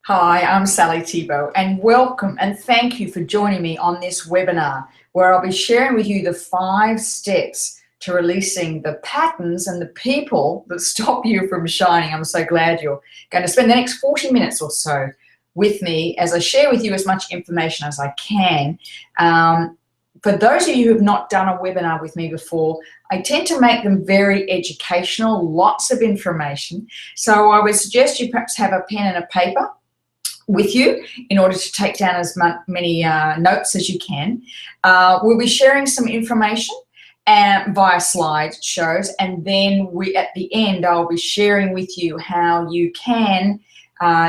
Hi, I'm Sally Thibault, and welcome and thank you for joining me on this webinar where I'll be sharing with you the 5 steps to releasing the patterns and the people that stop you from shining. I'm so glad you're going to spend the next 40 minutes or so with me as I share with you as much information as I can. For those of you who have not done a webinar with me before, I tend to make them very educational, lots of information. So I would suggest you perhaps have a pen and a paper with you in order to take down as many notes as you can. We'll be sharing some information via slideshows, and then at the end I'll be sharing with you how you can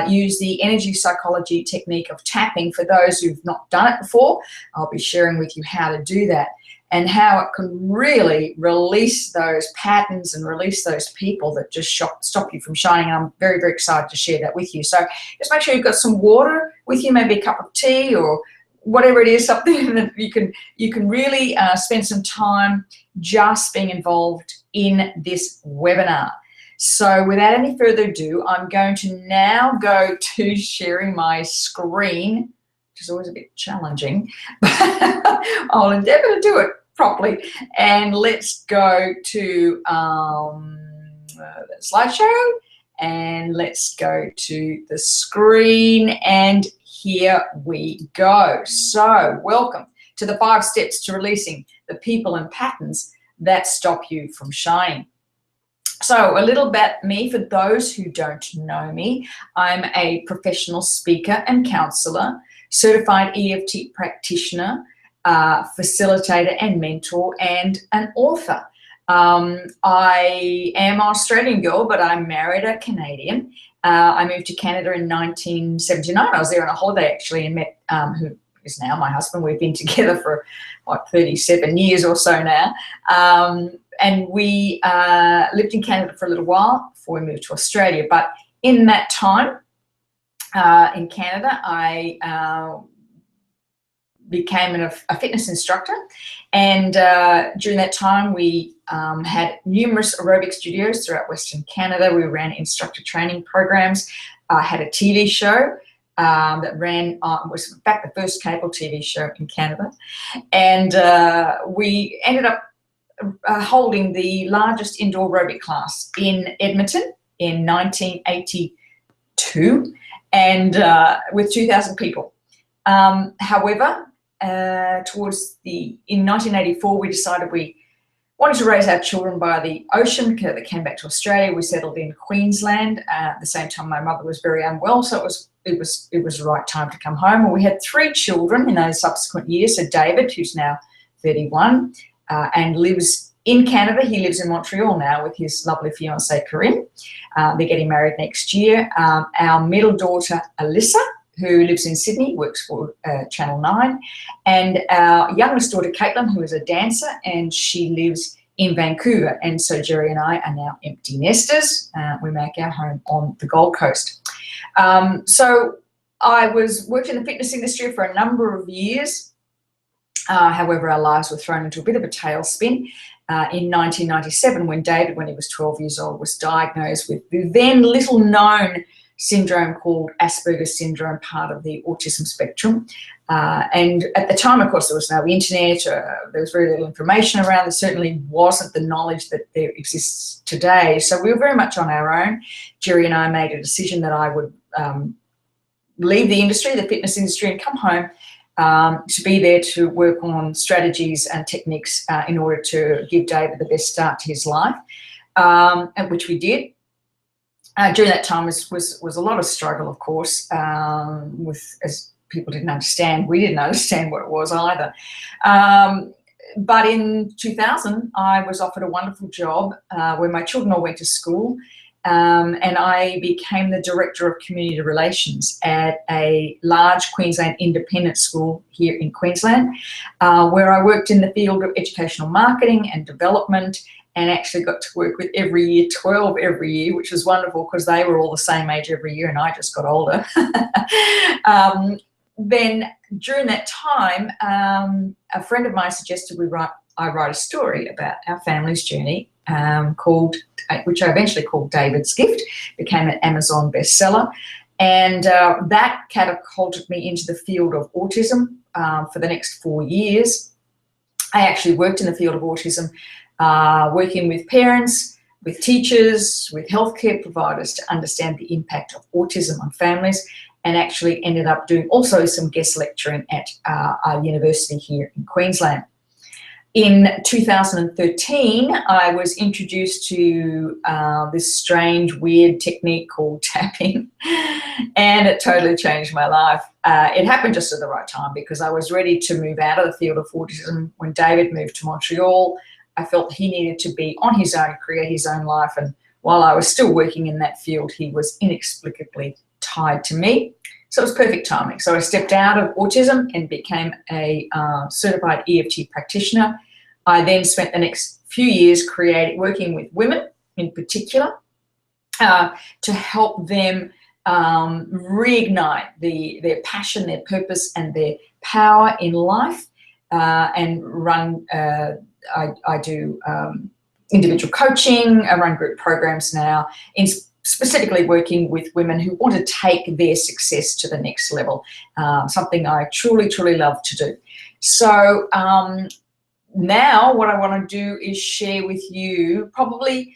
use the energy psychology technique of tapping. For those who've not done it before, I'll be sharing with you how to do that and how it can really release those patterns and release those people that just stop you from shining. And I'm very, very excited to share that with you. So just make sure you've got some water with you, maybe a cup of tea or whatever it is, something that you can really spend some time just being involved in this webinar. So without any further ado, I'm going to now go to sharing my screen, which is always a bit challenging, but I'll endeavour to do it properly. And let's go to the slideshow, and let's go to the screen, and here we go. So welcome to the 5 steps to releasing the people and patterns that stop you from shining. So a little about me for those who don't know me. I'm a professional speaker and counsellor, certified EFT practitioner, facilitator and mentor, and an author. I am an Australian girl, but I married a Canadian. I moved to Canada in 1979. I was there on a holiday actually and met who is now my husband. We've been together for like 37 years or so now. And we lived in Canada for a little while before we moved to Australia. But in that time in Canada, I became a fitness instructor, and during that time we had numerous aerobic studios throughout Western Canada. We ran instructor training programs. I had a TV show that ran was in fact the first cable TV show in Canada, and we ended up holding the largest indoor aerobic class in Edmonton in 1982, and with 2,000 people. However, in 1984, we decided we wanted to raise our children by the ocean. They came back to Australia. We settled in Queensland. At the same time, my mother was very unwell, so it was the right time to come home. And we had 3 children in those subsequent years. So David, who's now 31, and lives in Canada. He lives in Montreal now with his lovely fiancée, Corinne. They're getting married next year. Our middle daughter, Alyssa, who lives in Sydney, works for Channel 9, and our youngest daughter, Caitlin, who is a dancer, and she lives in Vancouver. And so Jerry and I are now empty nesters. We make our home on the Gold Coast. So I worked in the fitness industry for a number of years. However, our lives were thrown into a bit of a tailspin in 1997 when David, when he was 12 years old, was diagnosed with the then little known syndrome called Asperger's syndrome, part of the autism spectrum. And at the time, of course, there was no internet, there was very little information around. There certainly wasn't the knowledge that there exists today. So we were very much on our own. Jerry and I made a decision that I would leave the industry, the fitness industry, and come home to be there to work on strategies and techniques in order to give David the best start to his life, and which we did. During that time was a lot of struggle, of course, as people didn't understand. We didn't understand what it was either. But in 2000, I was offered a wonderful job where my children all went to school, and I became the Director of Community Relations at a large Queensland independent school here in Queensland, where I worked in the field of educational marketing and development, and actually got to work with every year 12 every year, which was wonderful because they were all the same age every year and I just got older. Then during that time, a friend of mine suggested I write a story about our family's journey, which I eventually called David's Gift, became an Amazon bestseller. And that catapulted me into the field of autism for the next 4 years. I actually worked in the field of autism, working with parents, with teachers, with healthcare providers to understand the impact of autism on families, and actually ended up doing also some guest lecturing at our university here in Queensland. In 2013, I was introduced to this strange, weird technique called tapping, and it totally changed my life. It happened just at the right time because I was ready to move out of the field of autism. When David moved to Montreal, I felt he needed to be on his own, create his own life, and while I was still working in that field, he was inexplicably tied to me. So it was perfect timing. So I stepped out of autism and became a certified EFT practitioner. I then spent the next few years working with women in particular to help them reignite their passion, their purpose, and their power in life, and run. I do individual coaching. I run group programs now, specifically working with women who want to take their success to the next level, something I truly, truly love to do. So now what I want to do is share with you probably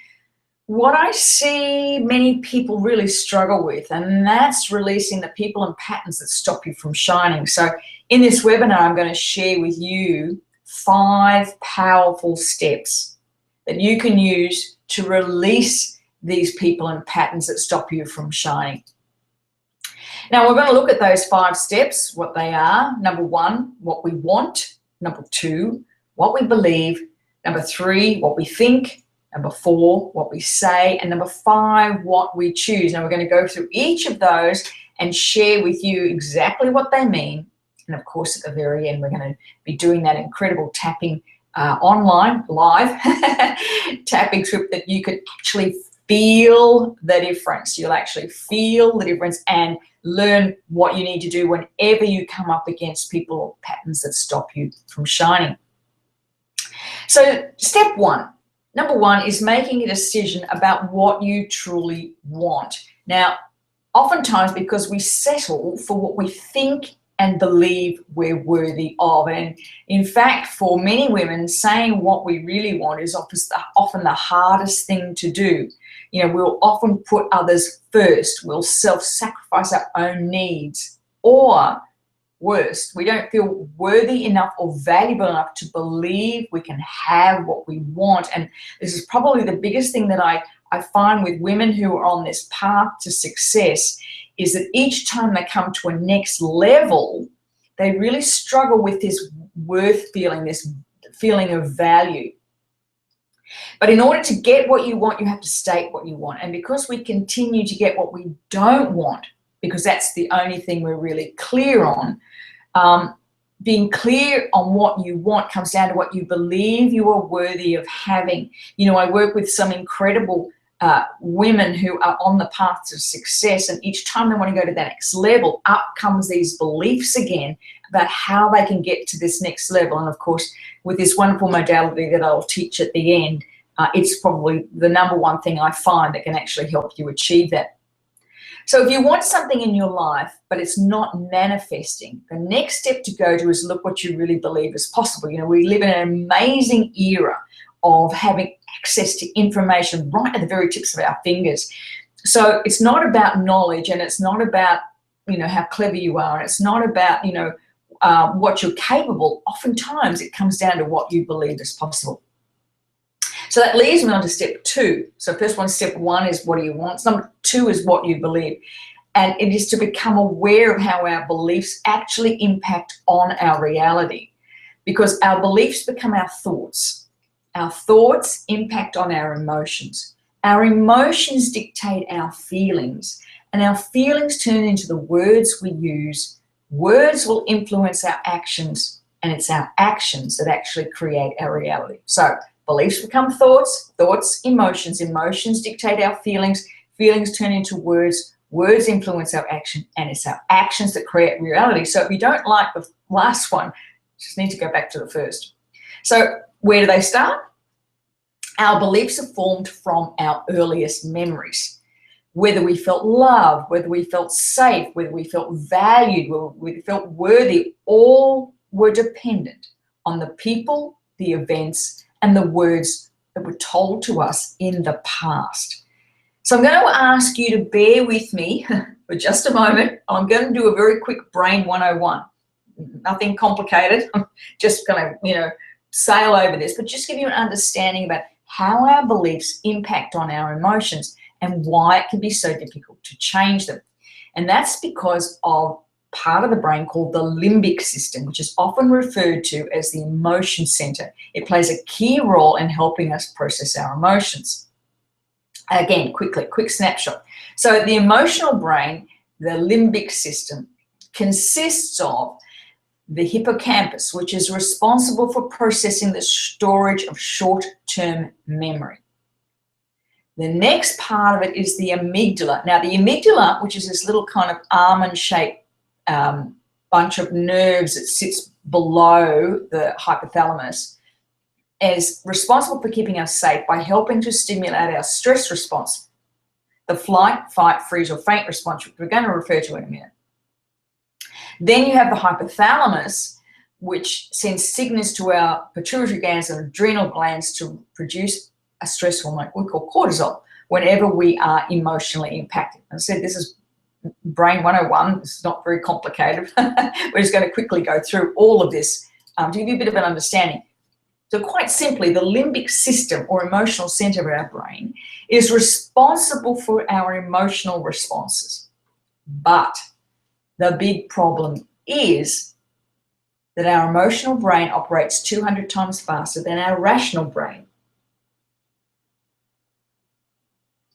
what I see many people really struggle with, and that's releasing the people and patterns that stop you from shining. So in this webinar, I'm going to share with you 5 powerful steps that you can use to release these people and patterns that stop you from shining. Now, we're going to look at those 5 steps, what they are. Number 1, what we want. Number 2, what we believe. Number 3, what we think. Number 4, what we say. And number 5, what we choose. Now, we're going to go through each of those and share with you exactly what they mean. And of course, at the very end, we're going to be doing that incredible tapping online, live tapping script that you could actually feel the difference. You'll actually feel the difference and learn what you need to do whenever you come up against people or patterns that stop you from shining. So step 1, number 1 is making a decision about what you truly want. Now, oftentimes because we settle for what we think and believe we're worthy of. And in fact, for many women, saying what we really want is often the hardest thing to do. You know, we'll often put others first. We'll self-sacrifice our own needs. Or worse, we don't feel worthy enough or valuable enough to believe we can have what we want. And this is probably the biggest thing that I find with women who are on this path to success, is that each time they come to a next level, they really struggle with this worth feeling, this feeling of value. But in order to get what you want, you have to state what you want. And because we continue to get what we don't want, because that's the only thing we're really clear on, being clear on what you want comes down to what you believe you are worthy of having. You know, I work with some incredible women who are on the path to success, and each time they want to go to that next level, up comes these beliefs again about how they can get to this next level. And of course, with this wonderful modality that I'll teach at the end, it's probably the number 1 thing I find that can actually help you achieve that. So if you want something in your life, but it's not manifesting, the next step to go to is look what you really believe is possible. You know, we live in an amazing era of having access to information right at the very tips of our fingers. So it's not about knowledge, and it's not about, you know, how clever you are. And it's not about, you know, what you're capable. Oftentimes it comes down to what you believe is possible. So that leads me on to step 2. So first one, step 1 is what do you want? Number 2 is what you believe. And it is to become aware of how our beliefs actually impact on our reality, because our beliefs become our thoughts. Our thoughts impact on our emotions. Our emotions dictate our feelings, and our feelings turn into the words we use. Words will influence our actions, and it's our actions that actually create our reality. So beliefs become thoughts, thoughts, emotions, emotions dictate our feelings, feelings turn into words, words influence our action, and it's our actions that create reality. So if you don't like the last one, you just need to go back to the first. So where do they start? Our beliefs are formed from our earliest memories. whether we felt loved, whether we felt safe, whether we felt valued, whether we felt worthy, all were dependent on the people, the events, and the words that were told to us in the past. So I'm going to ask you to bear with me for just a moment. I'm going to do a very quick brain 101. Nothing complicated. I'm just going to, sail over this, but just give you an understanding about how our beliefs impact on our emotions and why it can be so difficult to change them. And that's because of part of the brain called the limbic system, which is often referred to as the emotion center. It plays a key role in helping us process our emotions. Again, quick snapshot. So the emotional brain, the limbic system, consists of the hippocampus, which is responsible for processing the storage of short-term memory. The next part of it is the amygdala. Now, the amygdala, which is this little kind of almond-shaped bunch of nerves that sits below the hypothalamus, is responsible for keeping us safe by helping to stimulate our stress response, the flight, fight, freeze, or faint response, which we're going to refer to in a minute. Then you have the hypothalamus, which sends signals to our pituitary glands and adrenal glands to produce a stress hormone we call cortisol whenever we are emotionally impacted. I said this is brain 101. This is not very complicated. We're just going to quickly go through all of this to give you a bit of an understanding. So quite simply, the limbic system or emotional center of our brain is responsible for our emotional responses. But the big problem is that our emotional brain operates 200 times faster than our rational brain.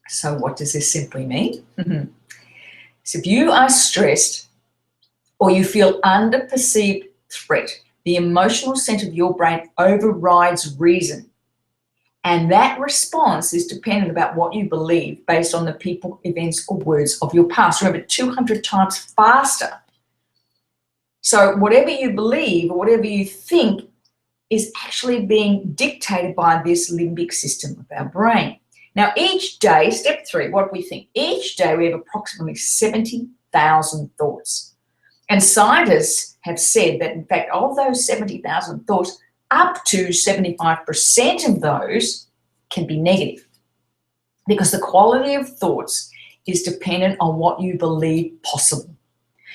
So what does this simply mean? So if you are stressed or you feel under perceived threat, the emotional center of your brain overrides reason. And that response is dependent about what you believe based on the people, events, or words of your past. Remember, 200 times faster. So whatever you believe or whatever you think is actually being dictated by this limbic system of our brain. Now, each day, step 3, what do we think? Each day we have approximately 70,000 thoughts. And scientists have said that, in fact, of those 70,000 thoughts, up to 75% of those can be negative, because the quality of thoughts is dependent on what you believe possible.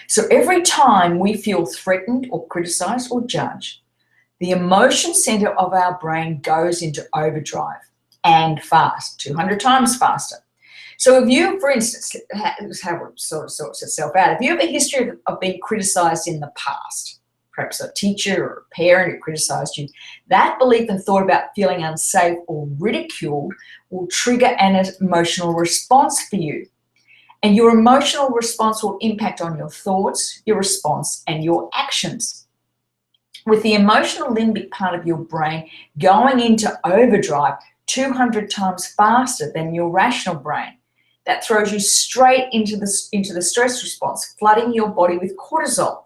So every time we feel threatened or criticized or judged, the emotion center of our brain goes into overdrive, and fast, 200 times faster. So if you, for instance, how it sort of sorts itself out, if you have a history of being criticized in the past, perhaps a teacher or a parent who criticized you, that belief and thought about feeling unsafe or ridiculed will trigger an emotional response for you. And your emotional response will impact on your thoughts, your response, and your actions. With the emotional limbic part of your brain going into overdrive 200 times faster than your rational brain, that throws you straight into the stress response, flooding your body with cortisol.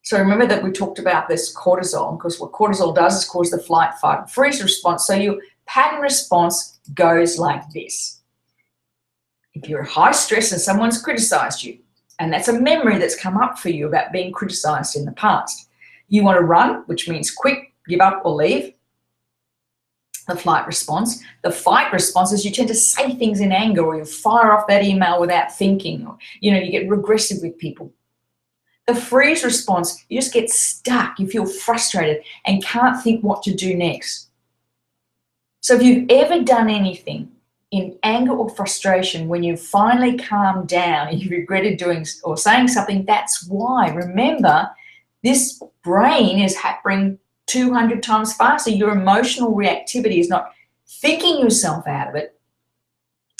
So remember that we talked about this cortisol, because what cortisol does is cause the flight, fight, and freeze response. So your pattern response goes like this. If you're high stress and someone's criticized you, and that's a memory that's come up for you about being criticized in the past, you want to run, which means quit, give up, or leave. The flight response. The fight response is you tend to say things in anger, or you fire off that email without thinking, or you get regressive with people. The freeze response, you just get stuck, you feel frustrated and can't think what to do next. So if you've ever done anything in anger or frustration, when you've finally calmed down and you've regretted doing or saying something, that's why. Remember, this brain is happening 200 times faster. Your emotional reactivity is not thinking yourself out of it.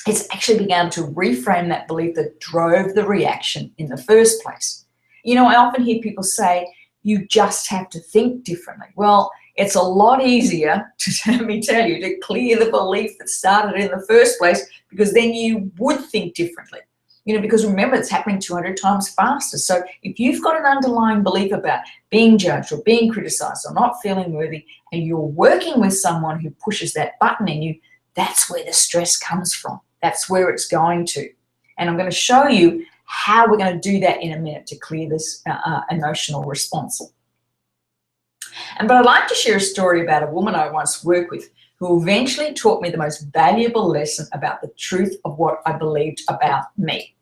It's actually being able to reframe that belief that drove the reaction in the first place. I often hear people say, you just have to think differently. Well, it's a lot easier, let me tell you, to clear the belief that started in the first place, because then you would think differently. Because remember, it's happening 200 times faster. So if you've got an underlying belief about being judged or being criticized or not feeling worthy, and you're working with someone who pushes that button in you, that's where the stress comes from. That's where it's going to. And I'm going to show you how we're going to do that in a minute to clear this emotional response. But I'd like to share a story about a woman I once worked with who eventually taught me the most valuable lesson about the truth of what I believed about me.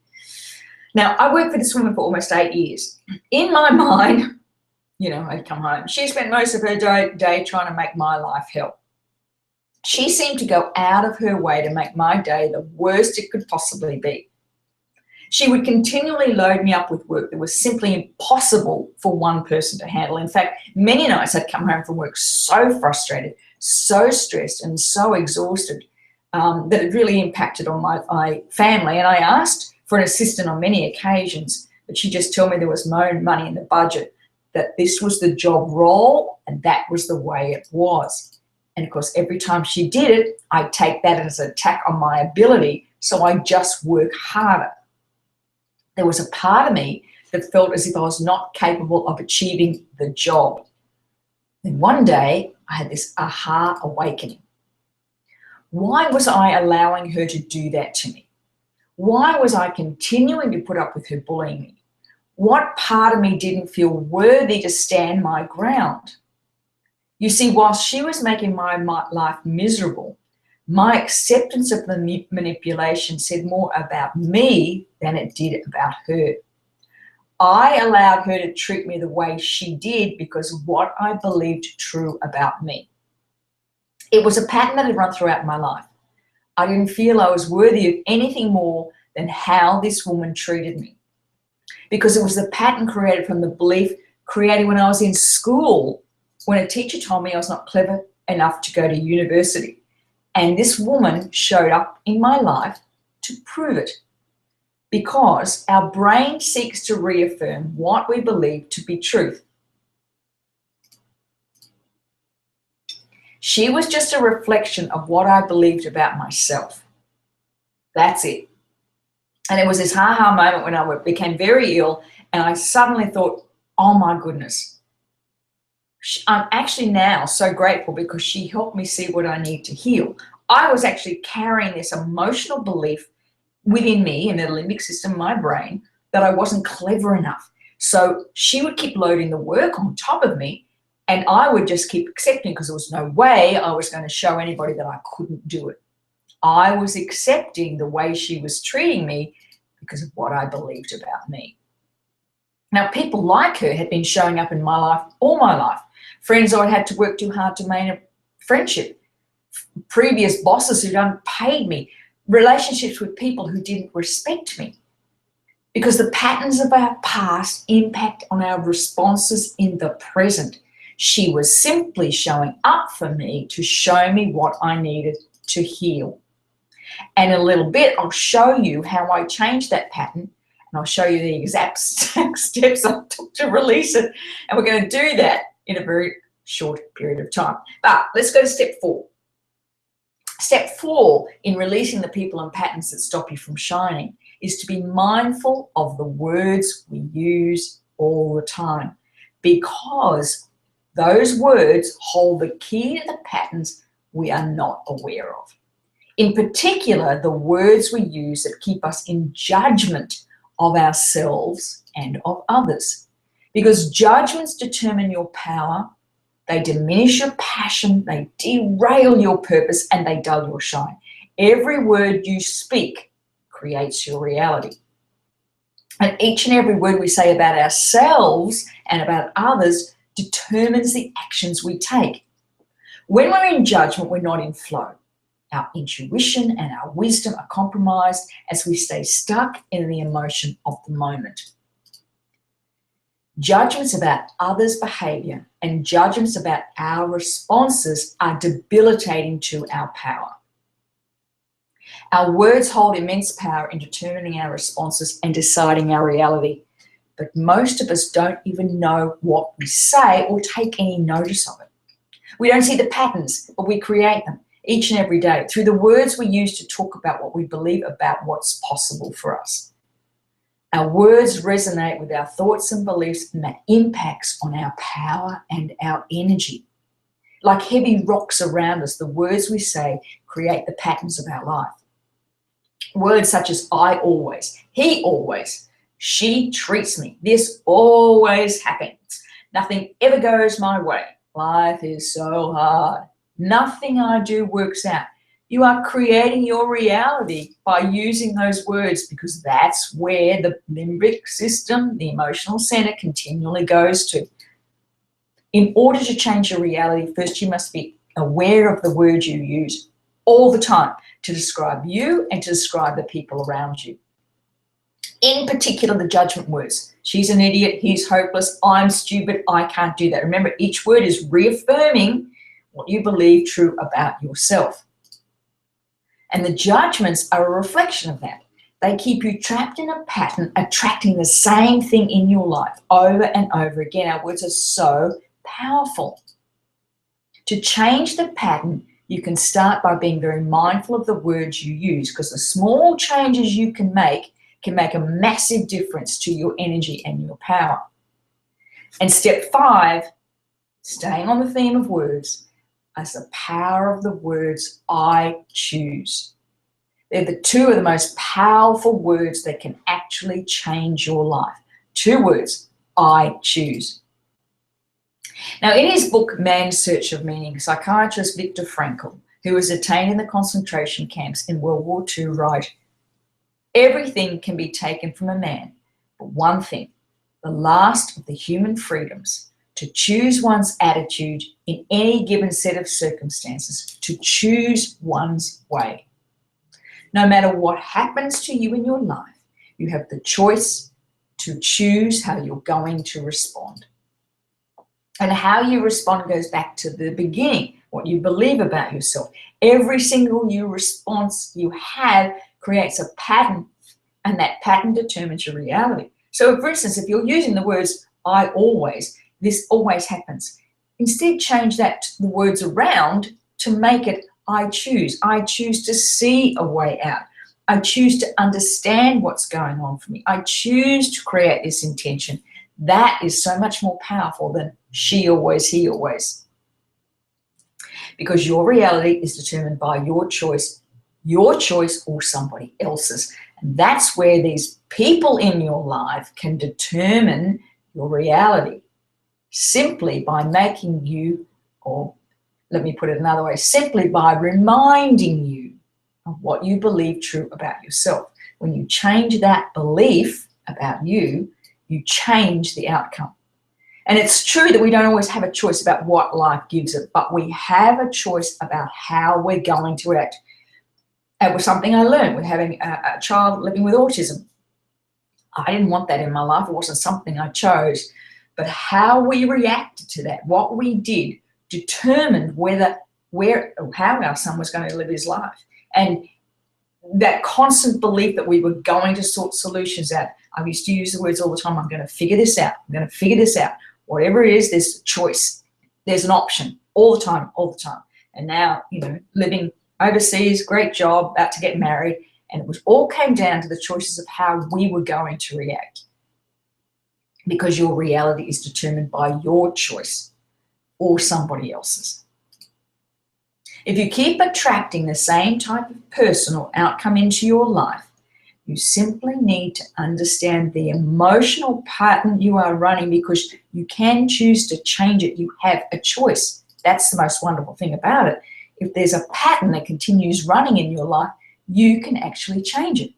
Now, I worked with this woman for almost 8 years. In my mind, I'd come home. She spent most of her day trying to make my life hell. She seemed to go out of her way to make my day the worst it could possibly be. She would continually load me up with work that was simply impossible for one person to handle. In fact, many nights I'd come home from work so frustrated, so stressed, and so exhausted that it really impacted on my family. And I asked for an assistant on many occasions, but she just told me there was no money in the budget, that this was the job role and that was the way it was. And of course, every time she did it, I'd take that as an attack on my ability, so I just work harder. There was a part of me that felt as if I was not capable of achieving the job. Then one day, I had this aha awakening. Why was I allowing her to do that to me? Why was I continuing to put up with her bullying me? What part of me didn't feel worthy to stand my ground? You see, while she was making my life miserable, my acceptance of the manipulation said more about me than it did about her. I allowed her to treat me the way she did because of what I believed true about me. It was a pattern that had run throughout my life. I didn't feel I was worthy of anything more than how this woman treated me, because it was the pattern created from the belief created when I was in school, when a teacher told me I was not clever enough to go to university. And this woman showed up in my life to prove it, because our brain seeks to reaffirm what we believe to be truth. She was just a reflection of what I believed about myself. That's it. And it was this aha moment when I became very ill, and I suddenly thought, oh my goodness, I'm actually now so grateful because she helped me see what I need to heal. I was actually carrying this emotional belief within me in the limbic system, my brain, that I wasn't clever enough. So she would keep loading the work on top of me, and I would just keep accepting, because there was no way I was going to show anybody that I couldn't do it. I was accepting the way she was treating me because of what I believed about me. Now, people like her had been showing up in my life all my life. Friends I'd had to work too hard to maintain a friendship, previous bosses who'd unpaid me, relationships with people who didn't respect me. Because the patterns of our past impact on our responses in the present. She was simply showing up for me to show me what I needed to heal. And in a little bit, I'll show you how I changed that pattern, and I'll show you the exact steps I took to release it. And we're going to do that in a very short period of time. But let's go to step 4. Step 4 in releasing the people and patterns that stop you from shining is to be mindful of the words we use all the time, because those words hold the key to the patterns we are not aware of. In particular, the words we use that keep us in judgment of ourselves and of others. Because judgments determine your power, they diminish your passion, they derail your purpose, and they dull your shine. Every word you speak creates your reality. And each and every word we say about ourselves and about others determines the actions we take. When we're in judgment, we're not in flow. Our intuition and our wisdom are compromised as we stay stuck in the emotion of the moment. Judgments about others' behavior and judgments about our responses are debilitating to our power. Our words hold immense power in determining our responses and deciding our reality. But most of us don't even know what we say or take any notice of it. We don't see the patterns, but we create them each and every day through the words we use to talk about what we believe about what's possible for us. Our words resonate with our thoughts and beliefs, and that impacts on our power and our energy. Like heavy rocks around us, the words we say create the patterns of our life. Words such as I always, he always, she treats me, this always happens, nothing ever goes my way, life is so hard, nothing I do works out. You are creating your reality by using those words, because that's where the limbic system, the emotional center, continually goes to. In order to change your reality, first you must be aware of the words you use all the time to describe you and to describe the people around you. In particular, the judgment words. She's an idiot, he's hopeless, I'm stupid, I can't do that. Remember, each word is reaffirming what you believe true about yourself. And the judgments are a reflection of that. They keep you trapped in a pattern, attracting the same thing in your life over and over again. Our words are so powerful. To change the pattern, you can start by being very mindful of the words you use, because the small changes you can make a massive difference to your energy and your power. And step 5, staying on the theme of words, is the power of the words I choose. They're the 2 of the most powerful words that can actually change your life. 2 words, I choose. Now, in his book, Man's Search of Meaning, psychiatrist Viktor Frankl, who was detained in the concentration camps in World War II, wrote, everything can be taken from a man, but one thing, the last of the human freedoms, to choose one's attitude in any given set of circumstances, to choose one's way. No matter what happens to you in your life, you have the choice to choose how you're going to respond. And how you respond goes back to the beginning, what you believe about yourself. Every single new response you have creates a pattern, and that pattern determines your reality. So, for instance, if you're using the words I always, this always happens, instead change that the words around to make it I choose. I choose to see a way out. I choose to understand what's going on for me. I choose to create this intention. That is so much more powerful than she always, he always. Because your reality is determined by your choice or somebody else's. And that's where these people in your life can determine your reality, simply by making you, or let me put it another way, simply by reminding you of what you believe true about yourself. When you change that belief about you, you change the outcome. And it's true that we don't always have a choice about what life gives it, but we have a choice about how we're going to act. It was something I learned with having a child living with autism. I didn't want that in my life. It wasn't something I chose. But how we reacted to that, what we did, determined how our son was going to live his life. And that constant belief that we were going to sort solutions out. I used to use the words all the time, I'm going to figure this out. I'm going to figure this out. Whatever it is, there's a choice. There's an option all the time. And now, living overseas, great job, about to get married. And it was all came down to the choices of how we were going to react. Because your reality is determined by your choice or somebody else's. If you keep attracting the same type of person or outcome into your life, you simply need to understand the emotional pattern you are running, because you can choose to change it. You have a choice. That's the most wonderful thing about it. If there's a pattern that continues running in your life, you can actually change it.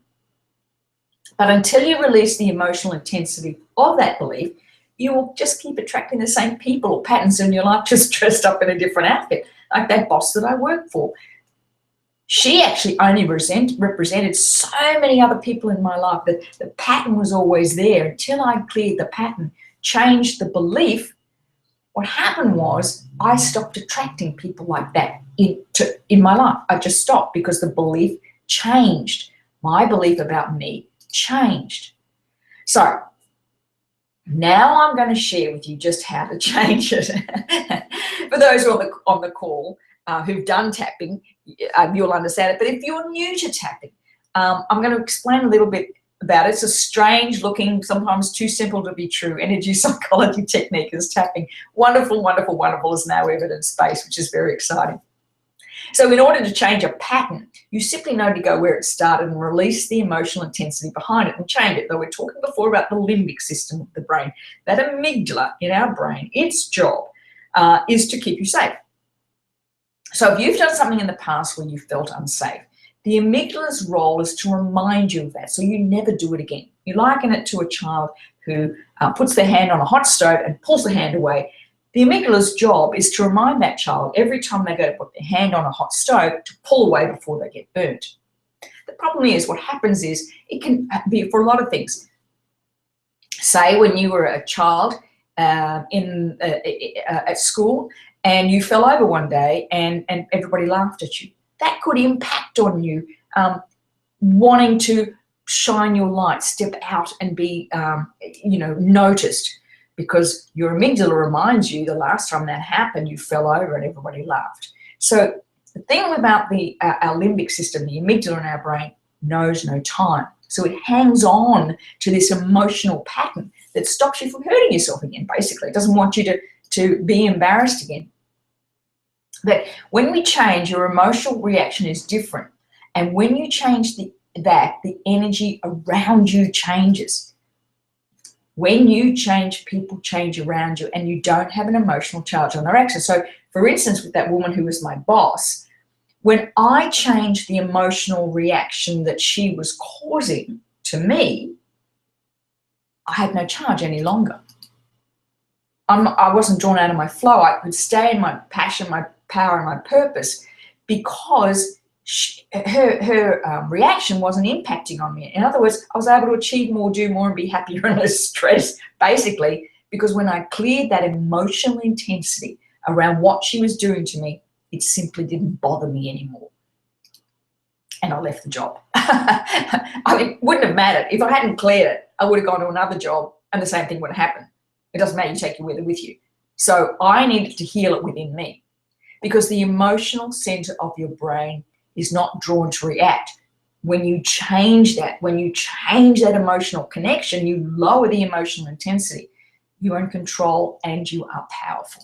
But until you release the emotional intensity of that belief, you will just keep attracting the same people or patterns in your life, just dressed up in a different outfit, like that boss that I work for. She actually only represented so many other people in my life, that the pattern was always there. Until I cleared the pattern, changed the belief, what happened was I stopped attracting people like that in my life. I just stopped because the belief changed. My belief about me changed. So now I'm going to share with you just how to change it. For those who are on the call who've done tapping, you'll understand it. But if you're new to tapping, I'm going to explain a little bit about it. It's a strange looking, sometimes too simple to be true, energy psychology technique is tapping. Wonderful, wonderful, wonderful is now evidence-based, which is very exciting. So in order to change a pattern, you simply know to go where it started and release the emotional intensity behind it and change it. Though we're talking before about the limbic system of the brain, that amygdala in our brain, its job is to keep you safe. So if you've done something in the past where you felt unsafe, the amygdala's role is to remind you of that so you never do it again. You liken it to a child who puts their hand on a hot stove and pulls the hand away. The amygdala's job is to remind that child every time they go to put their hand on a hot stove to pull away before they get burnt. The problem is what happens is it can be for a lot of things. Say when you were a child at school and you fell over one day and everybody laughed at you. That could impact on you wanting to shine your light, step out and be, noticed, because your amygdala reminds you the last time that happened, you fell over and everybody laughed. So the thing about our limbic system, the amygdala in our brain, knows no time. So it hangs on to this emotional pattern that stops you from hurting yourself again, basically. It doesn't want you to be embarrassed again. But when we change, your emotional reaction is different. And when you change the energy around you changes. When you change, people change around you, and you don't have an emotional charge on their action. So, for instance, with that woman who was my boss, when I changed the emotional reaction that she was causing to me, I had no charge any longer. I wasn't drawn out of my flow. I could stay in my passion, my power, and my purpose because her reaction wasn't impacting on me. In other words, I was able to achieve more, do more, and be happier and less stressed, basically, because when I cleared that emotional intensity around what she was doing to me, it simply didn't bother me anymore. And I left the job. It wouldn't have mattered. If I hadn't cleared it, I would have gone to another job and the same thing would have happened. It doesn't matter, you take your weather with you. So I needed to heal it within me, because the emotional center of your brain is not drawn to react. When you change that, emotional connection, you lower the emotional intensity. You're in control and you are powerful.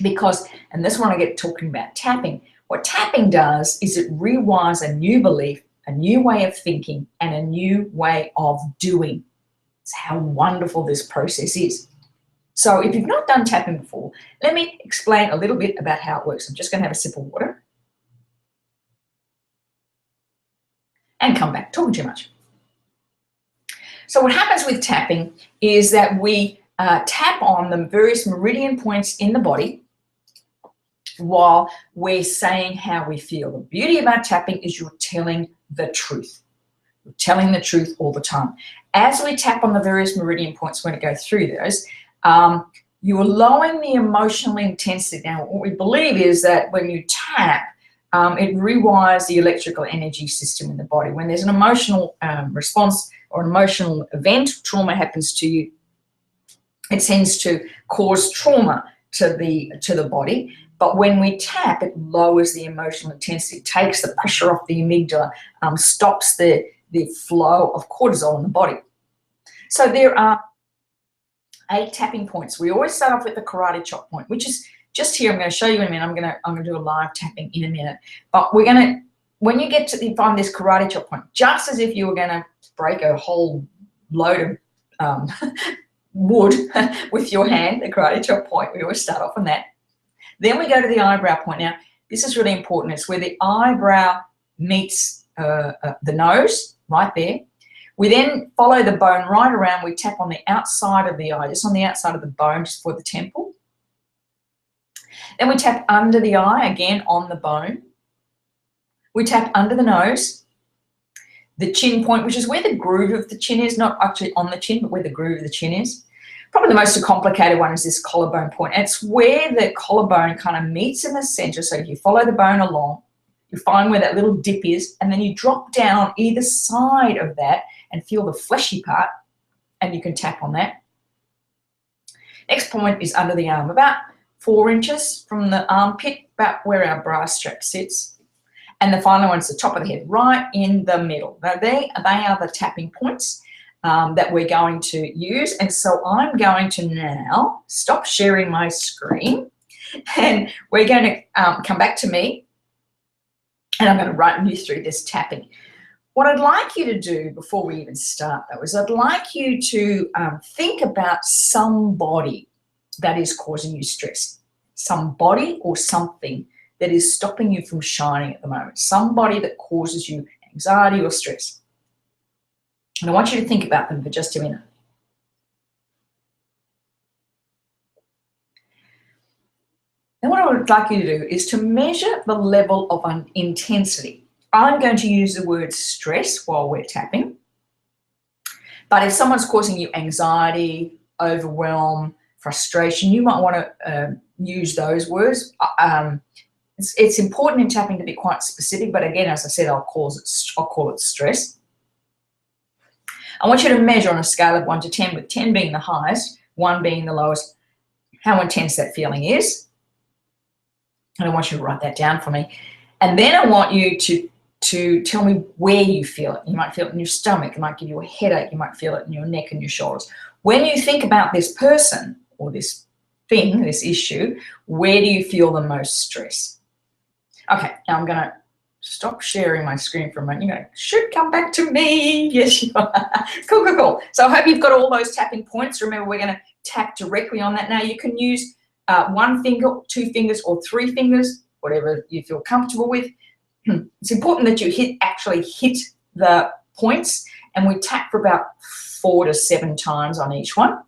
Because, and this one I get talking about tapping, what tapping does is it rewires a new belief, a new way of thinking, and a new way of doing. It's how wonderful this process is. So if you've not done tapping before, let me explain a little bit about how it works. I'm just going to have a sip of water and come back. Talking too much. So what happens with tapping is that we tap on the various meridian points in the body while we're saying how we feel. The beauty about tapping is you're telling the truth. You're telling the truth all the time. As we tap on the various meridian points, we're going to go through those. You're lowering the emotional intensity. Now, what we believe is that when you tap, it rewires the electrical energy system in the body. When there's an emotional response or an emotional event, trauma happens to you, it tends to cause trauma to the body. But when we tap, it lowers the emotional intensity, takes the pressure off the amygdala, stops the flow of cortisol in the body. So there are 8 tapping points. We always start off with the karate chop point, which is just here. I'm going to show you in a minute. I'm going to do a live tapping in a minute. But we're going to, when you get to find this karate chop point, just as if you were going to break a whole load of wood with your hand, the karate chop point, we always start off on that. Then we go to the eyebrow point. Now, this is really important. It's where the eyebrow meets the nose, right there. We then follow the bone right around. We tap on the outside of the eye, just on the outside of the bone, just for the temple. Then we tap under the eye, again on the bone. We tap under the nose, the chin point, which is where the groove of the chin is, not actually on the chin, but where the groove of the chin is. Probably the most complicated one is this collarbone point. It's where the collarbone kind of meets in the center. So if you follow the bone along, you find where that little dip is, and then you drop down on either side of that and feel the fleshy part, and you can tap on that. Next point is under the arm, about 4 inches from the armpit, about where our bra strap sits. And the final one's the top of the head, right in the middle. Now they are the tapping points that we're going to use. And so I'm going to now stop sharing my screen, And we're going to come back to me, and I'm going to run you through this tapping. What I'd like you to do before we even start, though, is I'd like you to think about somebody that is causing you stress. Somebody or something that is stopping you from shining at the moment. Somebody that causes you anxiety or stress. And I want you to think about them for just a minute. And what I would like you to do is to measure the level of intensity. I'm going to use the word stress while we're tapping. But if someone's causing you anxiety, overwhelm, frustration, you might want to use those words. It's important in tapping to be quite specific, but again, as I said, I'll call it stress. I want you to measure on a scale of 1 to 10, with 10 being the highest, 1 being the lowest, how intense that feeling is. And I want you to write that down for me. And then I want you to tell me where you feel it. You might feel it in your stomach. It might give you a headache. You might feel it in your neck and your shoulders. When you think about this person or this thing, this issue, where do you feel the most stress? Okay, now I'm going to stop sharing my screen for a moment. You're going, should come back to me. Yes, you are. Cool, cool, cool. So I hope you've got all those tapping points. Remember, we're going to tap directly on that. Now you can use 1 finger, 2 fingers, or 3 fingers, whatever you feel comfortable with. It's important that you actually hit the points, and we tap for about 4 to 7 times on each one.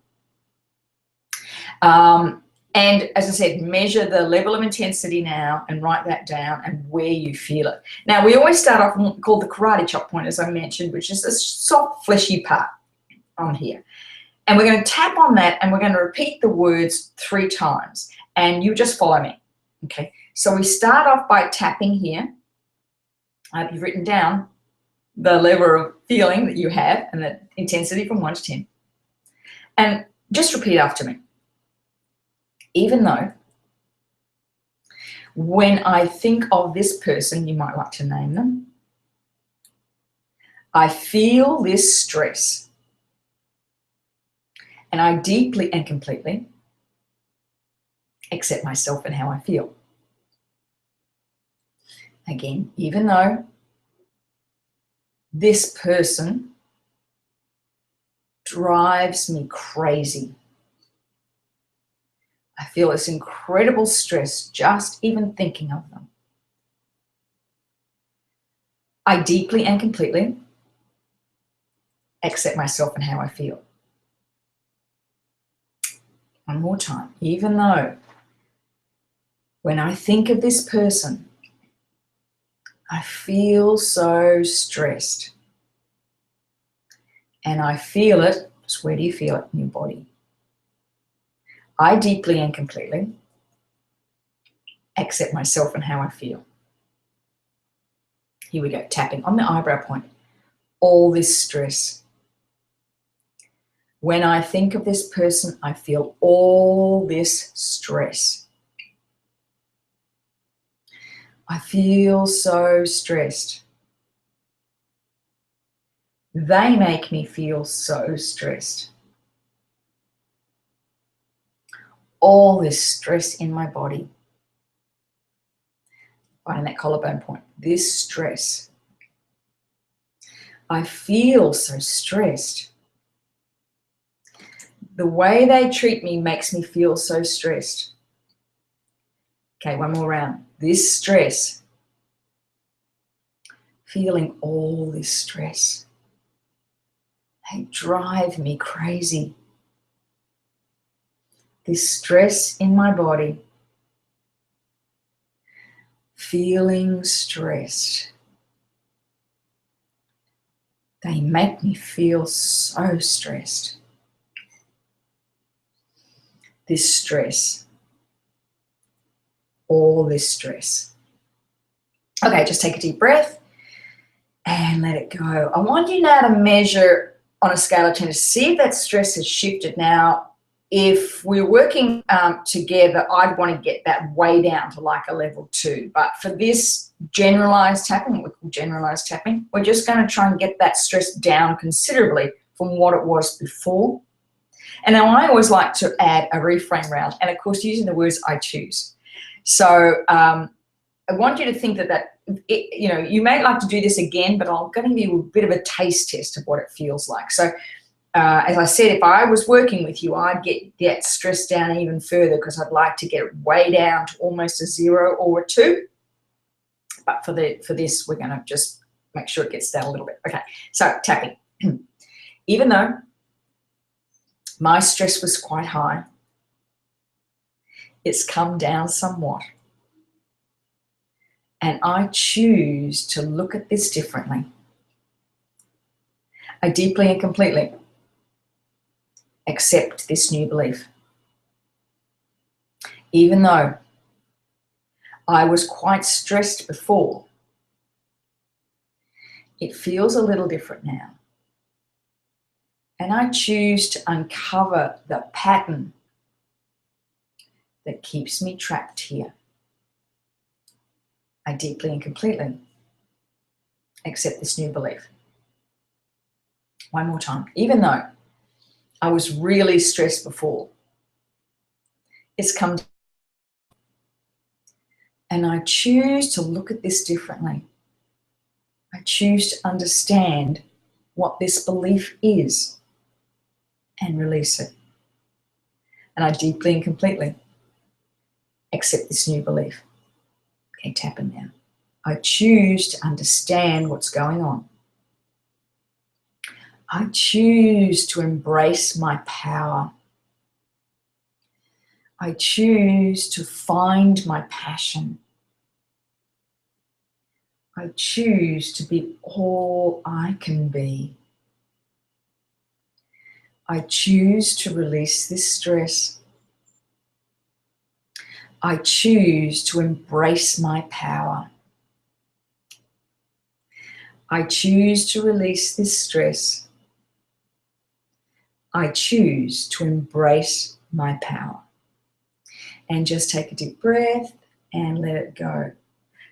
And as I said, measure the level of intensity now and write that down and where you feel it. Now, we always start off with called the karate chop point, as I mentioned, which is a soft, fleshy part on here. And we're going to tap on that, and we're going to repeat the words 3 times. And you just follow me, okay? So we start off by tapping here. I hope you've written down the level of feeling that you have and the intensity from 1 to 10. And just repeat after me. Even though, when I think of this person, you might like to name them, I feel this stress, and I deeply and completely accept myself and how I feel. Again, even though this person drives me crazy, I feel this incredible stress just even thinking of them. I deeply and completely accept myself and how I feel. One more time. Even though when I think of this person, I feel so stressed. And I feel it. Just where do you feel it in your body? I deeply and completely accept myself and how I feel. Here we go, tapping on the eyebrow point. All this stress. When I think of this person, I feel all this stress. I feel so stressed. They make me feel so stressed. All this stress in my body. Finding that collarbone point. This stress. I feel so stressed. The way they treat me makes me feel so stressed. Okay, one more round. This stress. Feeling all this stress. They drive me crazy. This stress in my body. Feeling stressed. They make me feel so stressed. This stress. All this stress. Okay, just take a deep breath and let it go. I want you now to measure on a scale of 10 to see if that stress has shifted. Now, if we're working together, I'd want to get that way down to like a level 2. But for this generalized tapping, what we call generalized tapping, we're just going to try and get that stress down considerably from what it was before. And now I always like to add a reframe round, and of course using the words I choose. So I want you to think you may like to do this again, but I'm going to give you a bit of a taste test of what it feels like. So as I said, if I was working with you, I'd get stressed down even further, because I'd like to get it way down to almost a 0 or a 2. But for this, we're going to just make sure it gets down a little bit. Okay, so tapping. Even though my stress was quite high, it's come down somewhat. And I choose to look at this differently. I deeply and completely accept this new belief. Even though I was quite stressed before, it feels a little different now. And I choose to uncover the pattern that keeps me trapped here. I deeply and completely accept this new belief. One more time. Even though I was really stressed before, it's come down. And I choose to look at this differently. I choose to understand what this belief is and release it. And I deeply and completely accept this new belief. Okay, tapping now. I choose to understand what's going on. I choose to embrace my power. I choose to find my passion. I choose to be all I can be. I choose to release this stress. I choose to embrace my power. I choose to release this stress. I choose to embrace my power. And just take a deep breath and let it go.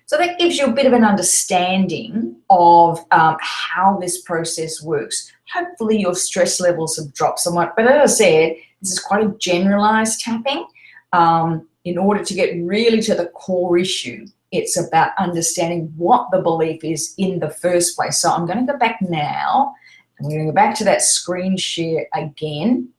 So that gives you a bit of an understanding of how this process works. Hopefully your stress levels have dropped somewhat. But as I said, this is quite a generalized tapping. In order to get really to the core issue, it's about understanding what the belief is in the first place. So I'm going to go back now. I'm going to go back to that screen share again.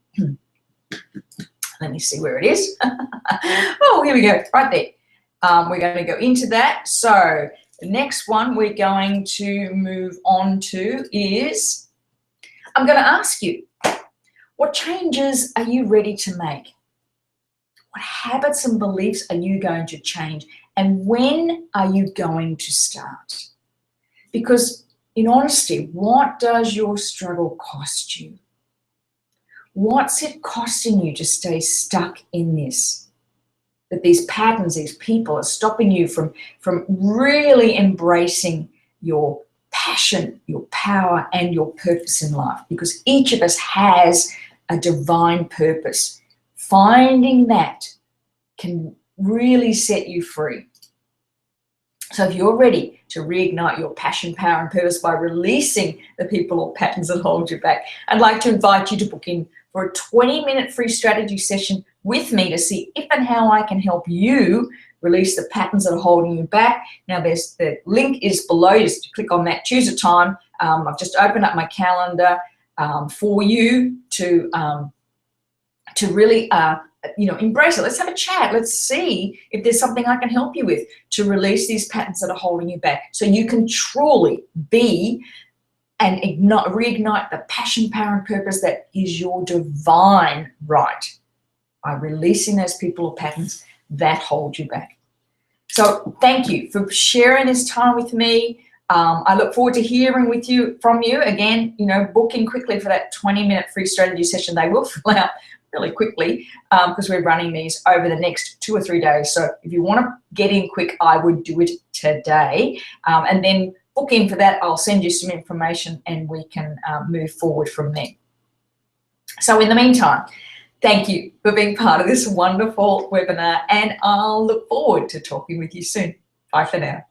Let me see where it is. Oh, here we go, right there. We're going to go into that. So the next one we're going to move on to is, I'm going to ask you, what changes are you ready to make? What habits and beliefs are you going to change? And when are you going to start? Because in honesty, what does your struggle cost you? What's it costing you to stay stuck in this? That these patterns, these people are stopping you from really embracing your passion, your power, and your purpose in life. Because each of us has a divine purpose. Finding that can really set you free. So if you're ready to reignite your passion, power, and purpose by releasing the people or patterns that hold you back, I'd like to invite you to book in for a 20-minute free strategy session with me to see if and how I can help you release the patterns that are holding you back. Now, the link is below. Just click on that, choose a time. I've just opened up my calendar for you to really embrace it. Let's have a chat. Let's see if there's something I can help you with to release these patterns that are holding you back, so you can truly be and reignite the passion, power, and purpose that is your divine right, by releasing those people or patterns that hold you back. So thank you for sharing this time with me. I look forward to hearing from you again. Booking quickly for that 20-minute free strategy session. They will fill out really quickly because we're running these over the next 2 or 3 days. So if you want to get in quick, I would do it today. And then book in for that. I'll send you some information and we can move forward from there. So in the meantime, thank you for being part of this wonderful webinar, and I'll look forward to talking with you soon. Bye for now.